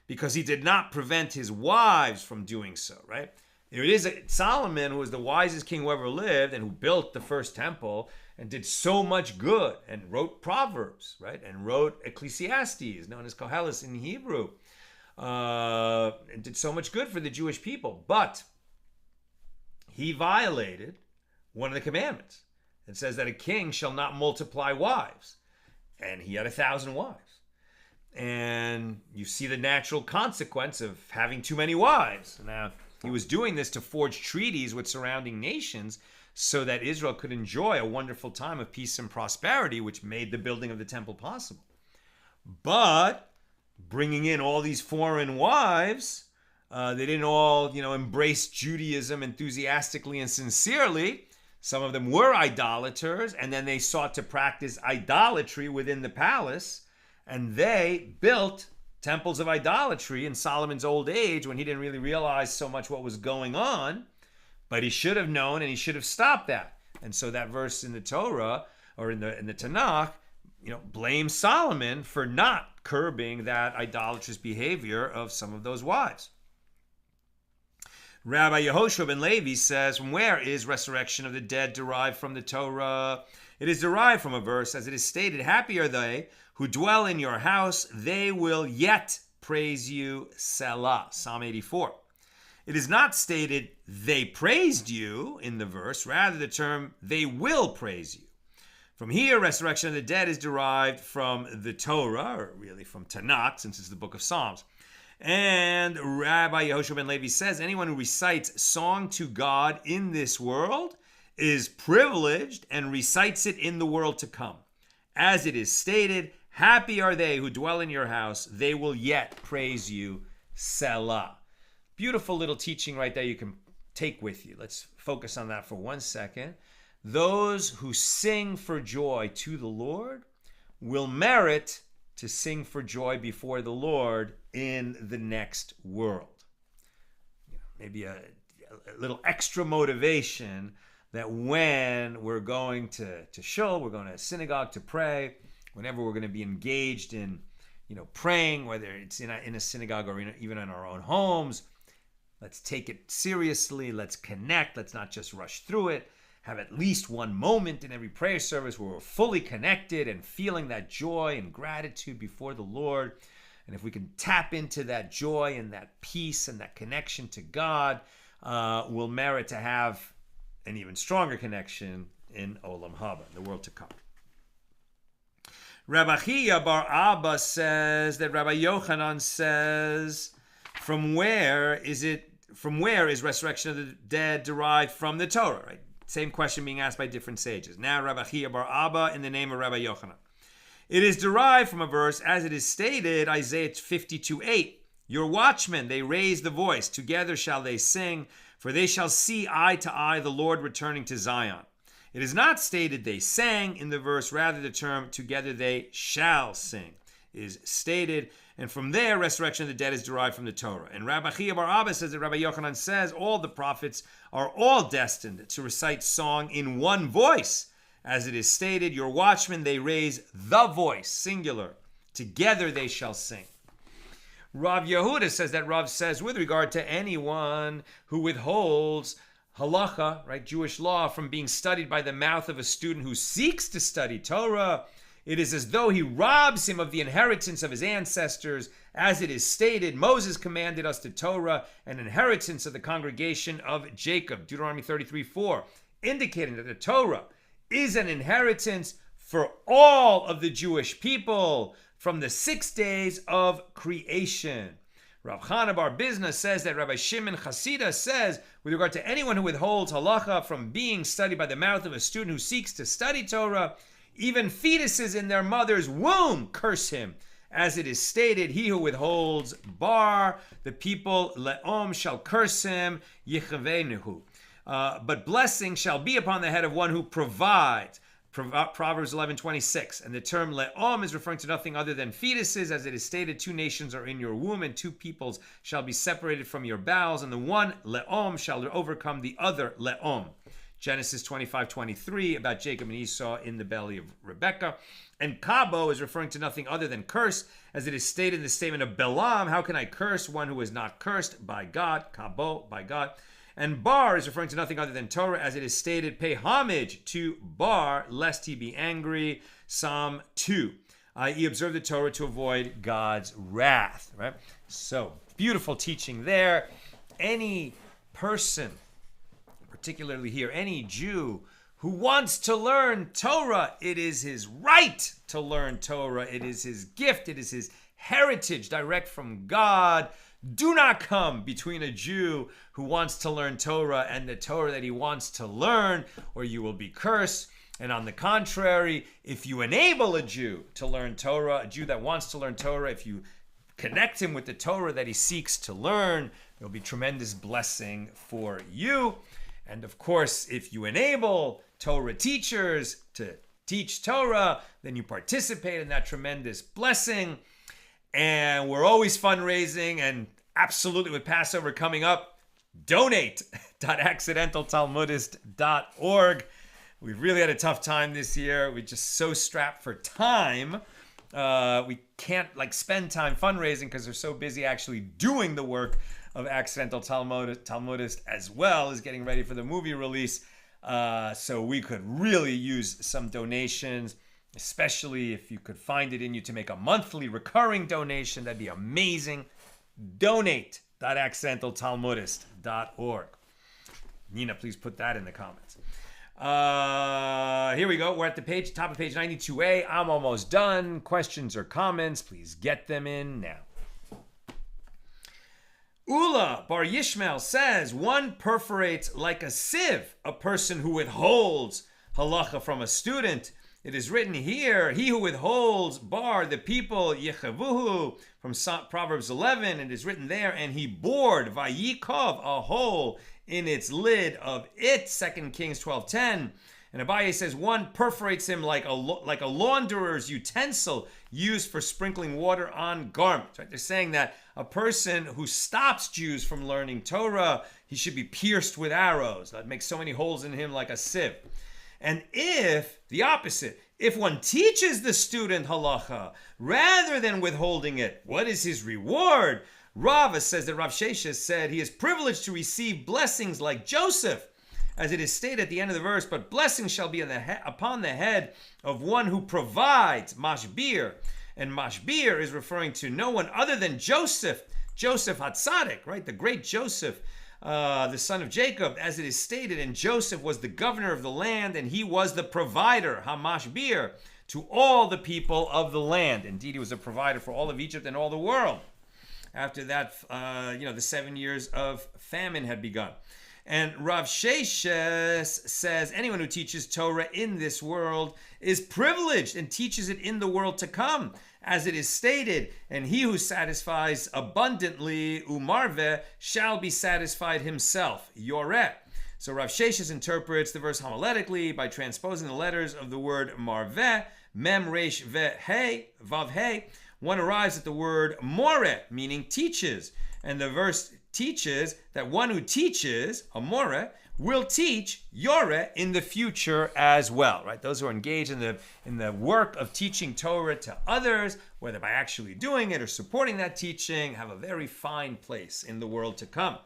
because he did not prevent his wives from doing so, right? It is Solomon, who was the wisest king who ever lived and who built the first temple and did so much good and wrote Proverbs, right? And wrote Ecclesiastes, known as Koheles in Hebrew, and did so much good for the Jewish people. But he violated one of the commandments. It says that a king shall not multiply wives. And he had 1,000 wives. And you see the natural consequence of having too many wives. Now, he was doing this to forge treaties with surrounding nations so that Israel could enjoy a wonderful time of peace and prosperity, which made the building of the temple possible. But bringing in all these foreign wives, they didn't all, embrace Judaism enthusiastically and sincerely. Some of them were idolaters, and then they sought to practice idolatry within the palace, and they built temples of idolatry in Solomon's old age when he didn't really realize so much what was going on, but he should have known and he should have stopped that. And so that verse in the Torah, or in the Tanakh, blames Solomon for not curbing that idolatrous behavior of some of those wives. Rabbi Yehoshua ben Levi says, from where is resurrection of the dead derived from the Torah? It is derived from a verse, as it is stated, happy are they who dwell in your house, they will yet praise you, Selah. Psalm 84. It is not stated they praised you in the verse, rather the term they will praise you. From here, resurrection of the dead is derived from the Torah, or really from Tanakh, since it's the book of Psalms. And Rabbi Yehoshua ben Levi says, anyone who recites song to God in this world is privileged and recites it in the world to come. As it is stated, happy are they who dwell in your house, they will yet praise you, Selah. Beautiful little teaching right there you can take with you. Let's focus on that for 1 second. Those who sing for joy to the Lord will merit to sing for joy before the Lord in the next world. Maybe a little extra motivation that when we're going to shul, we're going to synagogue to pray, whenever we're going to be engaged in, praying, whether it's in a synagogue or even in our own homes, let's take it seriously. Let's connect. Let's not just rush through it. Have at least one moment in every prayer service where we're fully connected and feeling that joy and gratitude before the Lord. And if we can tap into that joy and that peace and that connection to God, we'll merit to have an even stronger connection in Olam Haba, the world to come. Rabbi Chiya bar Abba says that Rabbi Yochanan says, from where is resurrection of the dead derived from the Torah, right? Same question being asked by different sages. Now Rabbi Chiya bar Abba in the name of Rabbi Yochanan. It is derived from a verse, as it is stated, Isaiah 52:8. Your watchmen, they raise the voice. Together shall they sing, for they shall see eye to eye the Lord returning to Zion. It is not stated they sang in the verse, rather the term together they shall sing is stated. And from there, resurrection of the dead is derived from the Torah. And Rabbi Chiya bar Abba says that Rabbi Yochanan says all the prophets are all destined to recite song in one voice. As it is stated, your watchmen, they raise the voice, singular. Together they shall sing. Rav Yehuda says that Rav says with regard to anyone who withholds halacha, right, Jewish law, from being studied by the mouth of a student who seeks to study Torah, it is as though he robs him of the inheritance of his ancestors. As it is stated, Moses commanded us the Torah, an inheritance of the congregation of Jacob, Deuteronomy 33:4, indicating that the Torah is an inheritance for all of the Jewish people from the 6 days of creation. Rav Chana bar Bizna says that Rabbi Shimon Chasida says, with regard to anyone who withholds halacha from being studied by the mouth of a student who seeks to study Torah, even fetuses in their mother's womb curse him. As it is stated, he who withholds bar, the people le'om shall curse him, yichavenuhu. But blessing shall be upon the head of one who provides. Proverbs 11:26. And the term le'om is referring to nothing other than fetuses. As it is stated, 2 nations are in your womb, and 2 peoples shall be separated from your bowels, and the one le'om shall overcome the other le'om. Genesis 25:23 about Jacob and Esau in the belly of Rebekah. And kabo is referring to nothing other than curse, as it is stated in the statement of Balaam, how can I curse one who is not cursed by God? Kabo, by God. And bar is referring to nothing other than Torah, as it is stated, pay homage to bar, lest he be angry. Psalm 2. I.e. observe the Torah to avoid God's wrath. Right? So, beautiful teaching there. Any person, particularly here, any Jew who wants to learn Torah, it is his right to learn Torah. It is his gift. It is his heritage direct from God. Do not come between a Jew who wants to learn Torah and the Torah that he wants to learn, or you will be cursed. And on the contrary, if you enable a Jew to learn Torah, a Jew that wants to learn Torah, if you connect him with the Torah that he seeks to learn, there will be tremendous blessing for you. And of course, if you enable Torah teachers to teach Torah, then you participate in that tremendous blessing. And we're always fundraising, and absolutely with Passover coming up, donate.accidentaltalmudist.org. We've really had a tough time this year. We're just so strapped for time. We can't spend time fundraising because we're so busy actually doing the work of accidental Talmudist as well is getting ready for the movie release. So we could really use some donations, especially if you could find it in you to make a monthly recurring donation. That'd be amazing. Donate.accidentaltalmudist.org. Nina, please put that in the comments. Here we go. We're at the top of page 92a. I'm almost done. Questions or comments, please get them in now. Ula Bar Yishmael says, one perforates like a sieve a person who withholds halacha from a student. It is written here, he who withholds bar the people yechavuhu from Proverbs 11. It is written there, and he bored vayikov a hole in its lid of it. 2 Kings 12:10. And Abaye says one perforates him like a launderer's utensil used for sprinkling water on garments. Right? They're saying that a person who stops Jews from learning Torah, he should be pierced with arrows. That makes so many holes in him like a sieve. And if one teaches the student halacha rather than withholding it, what is his reward? Rava says that Rav Sheshes said he is privileged to receive blessings like Joseph, as it is stated at the end of the verse, but blessings shall be upon the head of one who provides, mashbir. And mashbir is referring to no one other than Joseph Hatzadik, right? The great Joseph, the son of Jacob, as it is stated, and Joseph was the governor of the land, and he was the provider, hamashbir, to all the people of the land. Indeed, he was a provider for all of Egypt and all the world. After that, the 7 years of famine had begun. And Rav Sheshes says anyone who teaches Torah in this world is privileged and teaches it in the world to come, as it is stated, and he who satisfies abundantly, umarveh, shall be satisfied himself, yoreh. So Rav Sheshes interprets the verse homiletically by transposing the letters of the word marveh, mem resh ve hey, vav hey. One arrives at the word more, meaning teaches. And the verse teaches that one who teaches, a more, will teach yore in the future as well, right? Those who are engaged in the work of teaching Torah to others, whether by actually doing it or supporting that teaching, have a very fine place in the world to come.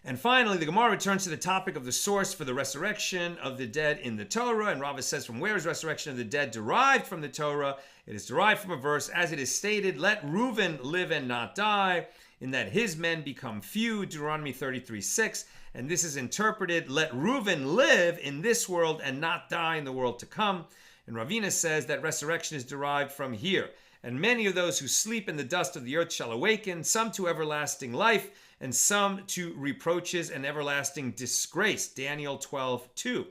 And finally, the Gemara returns to the topic of the source for the resurrection of the dead in the Torah. And Rava says, from where is resurrection of the dead derived from the Torah? It is derived from a verse, as it is stated, let Reuven live and not die, in that his men become few, Deuteronomy 33:6. And this is interpreted, let Reuven live in this world and not die in the world to come. And Ravina says that resurrection is derived from here. And many of those who sleep in the dust of the earth shall awaken, some to everlasting life, and some to reproaches and everlasting disgrace, Daniel 12:2.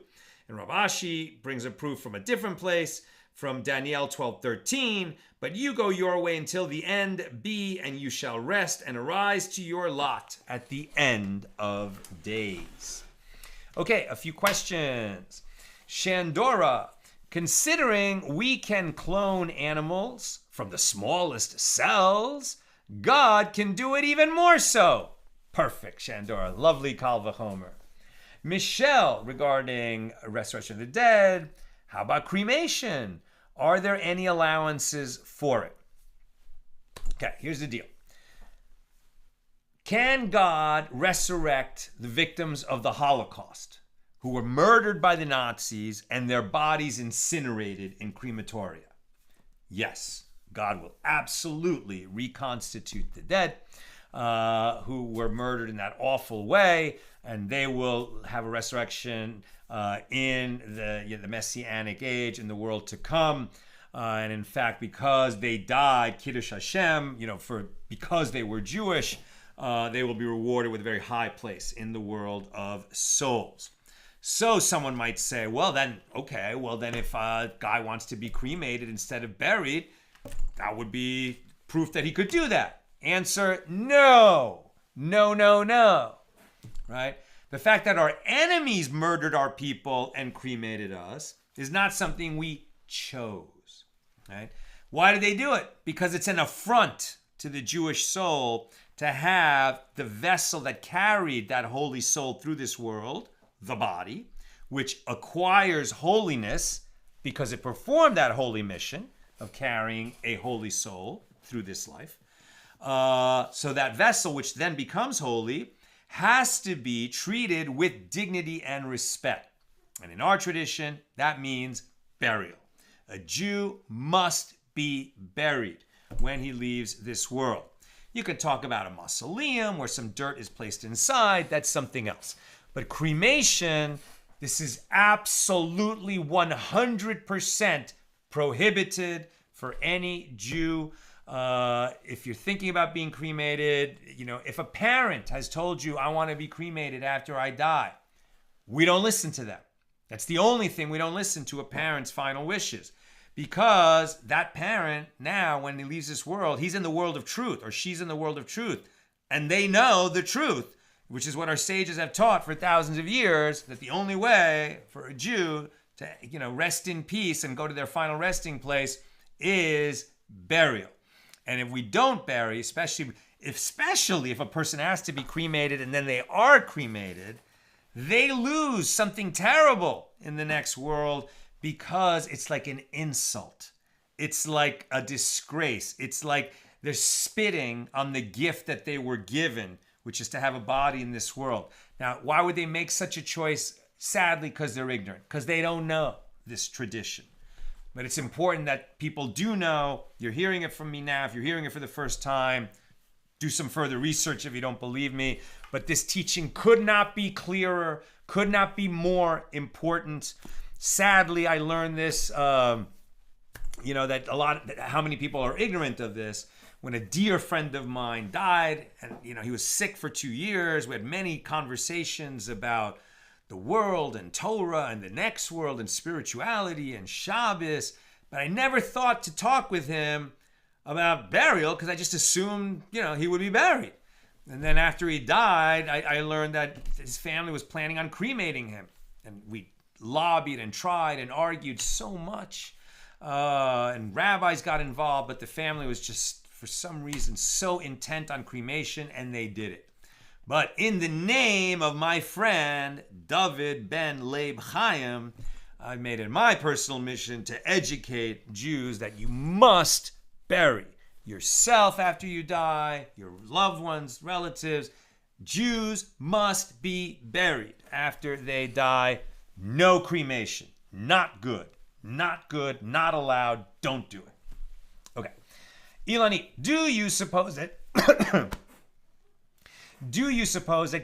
And Rav Ashi brings a proof from a different place, from Daniel 12:13. But you go your way until the end be, and you shall rest and arise to your lot at the end of days. Okay, a few questions. Shandora, considering we can clone animals from the smallest cells, God can do it even more so. Perfect, Shandora. Lovely Kal V'chomer. Michelle, regarding resurrection of the dead, how about cremation? Are there any allowances for it? Okay, here's the deal. Can God resurrect the victims of the Holocaust who were murdered by the Nazis and their bodies incinerated in crematoria? Yes, God will absolutely reconstitute the dead who were murdered in that awful way, and they will have a resurrection in the Messianic age, in the world to come. And in fact, because they died, Kiddush Hashem, because they were Jewish, they will be rewarded with a very high place in the world of souls. So someone might say, well then if a guy wants to be cremated instead of buried, that would be proof that he could do that. Answer, no. Right? The fact that our enemies murdered our people and cremated us is not something we chose. Right? Why did they do it? Because it's an affront to the Jewish soul to have the vessel that carried that holy soul through this world, the body, which acquires holiness because it performed that holy mission of carrying a holy soul through this life, So that vessel, which then becomes holy, has to be treated with dignity and respect. And in our tradition, that means burial. A Jew must be buried when he leaves this world. You can talk about a mausoleum where some dirt is placed inside. That's something else. But cremation, this is absolutely 100% prohibited for any Jew. If you're thinking about being cremated, if a parent has told you, I want to be cremated after I die, we don't listen to them. That's the only thing we don't listen to, a parent's final wishes. Because that parent, now, when he leaves this world, he's in the world of truth, or she's in the world of truth. And they know the truth, which is what our sages have taught for thousands of years, that the only way for a Jew to, rest in peace and go to their final resting place is burial. And if we don't bury, especially if a person has to be cremated and then they are cremated, they lose something terrible in the next world, because it's like an insult. It's like a disgrace. It's like they're spitting on the gift that they were given, which is to have a body in this world. Now, why would they make such a choice? Sadly, because they're ignorant, because they don't know this tradition. But it's important that people do know. You're hearing it from me now. If you're hearing it for the first time, do some further research if you don't believe me. But this teaching could not be clearer, could not be more important. Sadly, I learned this, that how many people are ignorant of this. When a dear friend of mine died, and he was sick for 2 years, we had many conversations about the world and Torah and the next world and spirituality and Shabbos, but I never thought to talk with him about burial, because I just assumed, he would be buried. And then after he died, I learned that his family was planning on cremating him, and we lobbied and tried and argued so much, and rabbis got involved, but the family was just, for some reason, so intent on cremation, and they did it. But in the name of my friend David ben Leib Chaim, I made it my personal mission to educate Jews that you must bury yourself after you die, your loved ones, relatives. Jews must be buried after they die. No cremation. Not good. Not good. Not allowed. Don't do it. Okay. Ilani, do you suppose that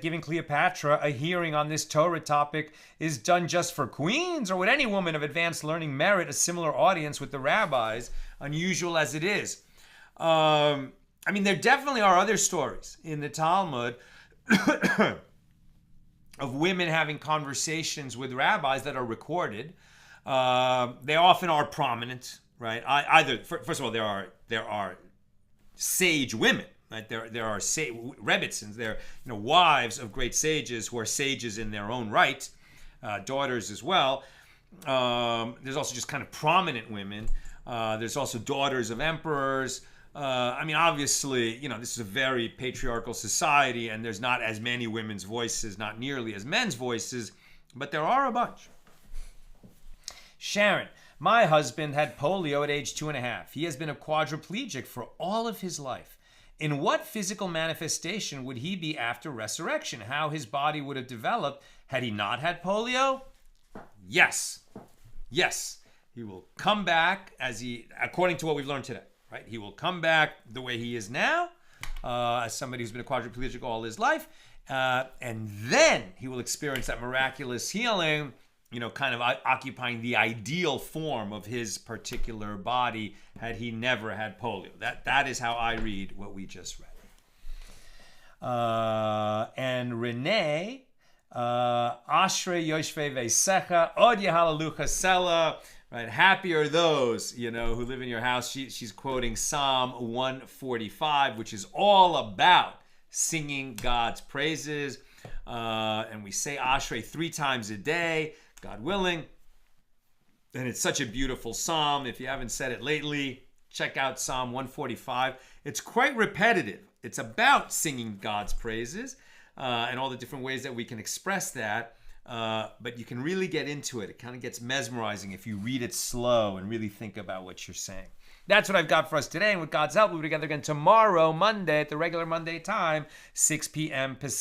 giving Cleopatra a hearing on this Torah topic is done just for queens? Or would any woman of advanced learning merit a similar audience with the rabbis, unusual as it is? There definitely are other stories in the Talmud of women having conversations with rabbis that are recorded. They often are prominent, right? First of all, there are sage women, right? There are rebbitzins, they're wives of great sages who are sages in their own right, daughters as well. There's also just kind of prominent women. There's also daughters of emperors. Obviously, this is a very patriarchal society, and there's not as many women's voices, not nearly as men's voices, but there are a bunch. Sharon, my husband had polio at age 2.5. He has been a quadriplegic for all of his life. In what physical manifestation would he be after resurrection? How his body would have developed had he not had polio? Yes. He will come back according to what we've learned today. Right? He will come back the way he is now, as somebody who's been a quadriplegic all his life, and then he will experience that miraculous healing, kind of occupying the ideal form of his particular body had he never had polio. That is how I read what we just read. And Renee, Ashrei Yoshvei Veisecha, Od Yehalalucha Sela. Right, happy are those, who live in your house. She's quoting Psalm 145, which is all about singing God's praises. And we say Ashrei 3 times a day, God willing. And it's such a beautiful psalm. If you haven't said it lately, check out Psalm 145. It's quite repetitive. It's about singing God's praises and all the different ways that we can express that. but you can really get into it. It kind of gets mesmerizing if you read it slow and really think about what you're saying. That's what I've got for us today, and with God's help, we'll be together again tomorrow, Monday, at the regular Monday time, 6 p.m. Pacific.